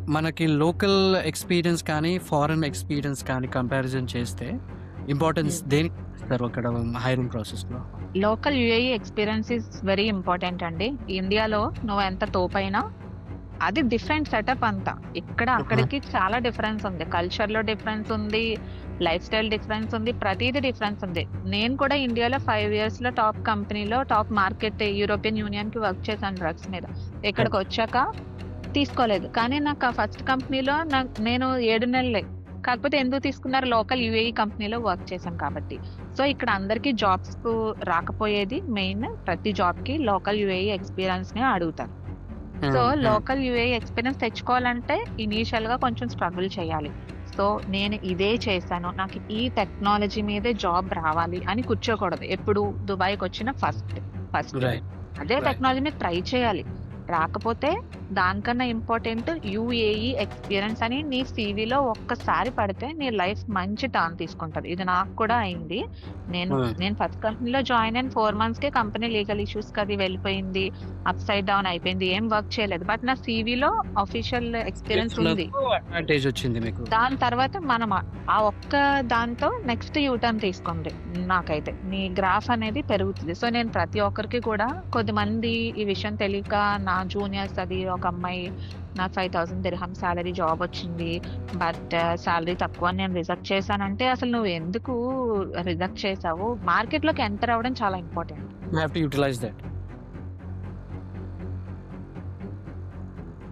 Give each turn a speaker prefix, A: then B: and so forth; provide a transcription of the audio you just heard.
A: మనకి local experience కానీ, foreign experience కానీ కంపారిజన్ చేస్తే ఇంపార్టెన్స్
B: హ్మ్.
A: దేనికి ఇస్తారు అక్కడ హైరింగ్ ప్రాసెస్‌లో?
B: Local UAE experience is very important అండి. ఇండియాలో నువ్వెంత తోపైనా అది డిఫరెంట్ సెటప్ అంతా. ఇక్కడ
A: ఆహా!
B: అక్కడికి చాలా డిఫరెన్స్ ఉంది. కల్చర్‌లో డిఫరెన్స్ ఉంది. లైఫ్ స్టైల్ డిఫరెన్స్ ఉంది. ప్రతీది డిఫరెన్స్ ఉంది. నేను కూడా ఇండియాలో 5 ఇయర్స్‌లో టాప్ కంపెనీలో టాప్ మార్కెట్ యూరోపియన్ యూనియన్‌కి వర్క్ చేశాను డ్రగ్స్ మీద.
A: రైట్.
B: ఇక్కడికొచ్చాక తీసుకోలేదు. కానీ నాకు ఆ ఫస్ట్ కంపెనీలో నేను 7 నెలలే. కాకపోతే ఎందుకు తీసుకున్నారు? లోకల్ యూఏఈ కంపెనీలో వర్క్ చేశాను కాబట్టి. సో, ఇక్కడ అందరికీ జాబ్స్‌కు రాకపోయేది మెయిన్. ప్రతి జాబ్‌కి లోకల్ యూఏఈ ఎక్స్‌పీరియన్స్‌నే అడుగుతారు.
A: ఆ!
B: సో,
A: ఆ!
B: లోకల్ యూఏఈ ఎక్స్‌పీరియన్స్ తెచ్చుకోవాలంటే ఇనీషియల్‌గా కొంచెం స్ట్రగుల్ చేయాలి. సో, నేను ఇదే చేశాను. నాకు ఈ టెక్నాలజీ మీదే జాబ్ రావాలి అని కూర్చోకూడదు. ఎప్పుడు దుబాయ్‌కొచ్చిన ఫస్ట్.
A: రైట్.
B: అదే
A: రైట్.
B: టెక్నాలజీ మీద ట్రై చేయాలి. రాకపోతే దానికన్నా ఇంపార్టెంట్ యూఏఈ ఎక్స్‌పీరియన్స్ అని నీ సీవీలో ఒక్కసారి పడితే నీ లైఫ్ మంచి టర్న్ తీసుకుంటది. ఇది నాకు కూడా అయింది. నేను
A: ఆ!
B: నేను ఫస్ట్ కంపెనీలో జాయిన్ అయిన 4 మంత్స్‌కే కంపెనీ లీగల్ ఇష్యూస్‌కి అది వెళ్ళిపోయింది. అప్‌సైడ్ డౌన్ అయిపోయింది. ఏం వర్క్ చేయలేదు. బట్ నా సీవీలో ఆఫీషియల్ ఎక్స్‌పీరియన్స్
A: ఎక్స్‌పీరియన్స్
B: ఉంది.
A: ఉన్నందుకు అడ్వాంటేజ్ వచ్చింది మీకు.
B: దాని తర్వాత మనం ఆ ఒక్క దాంతో నెక్స్ట్ యూటర్న్ తీసుకుంది నాకైతే. నీ గ్రాఫ్ అనేది పెరుగుతది. సో, నేను ప్రతి ఒక్కరికి కూడా కొద్దిమంది ఈ విషయం తెలియక నా జూనియర్స్ అది ఒక అమ్మాయి నాకు 5000 దిర్హం సాలరీ జాబ్ వచ్చింది. బట్ సాలరీ తక్కువ అని నేను రిజెక్ట్ చేశానంటే అసలు నువ్వెందుకు రిజెక్ట్ చేసావు? మార్కెట్‌లోకి ఎంటర్ అవ్వడం చాలా important.
A: You have to utilize that.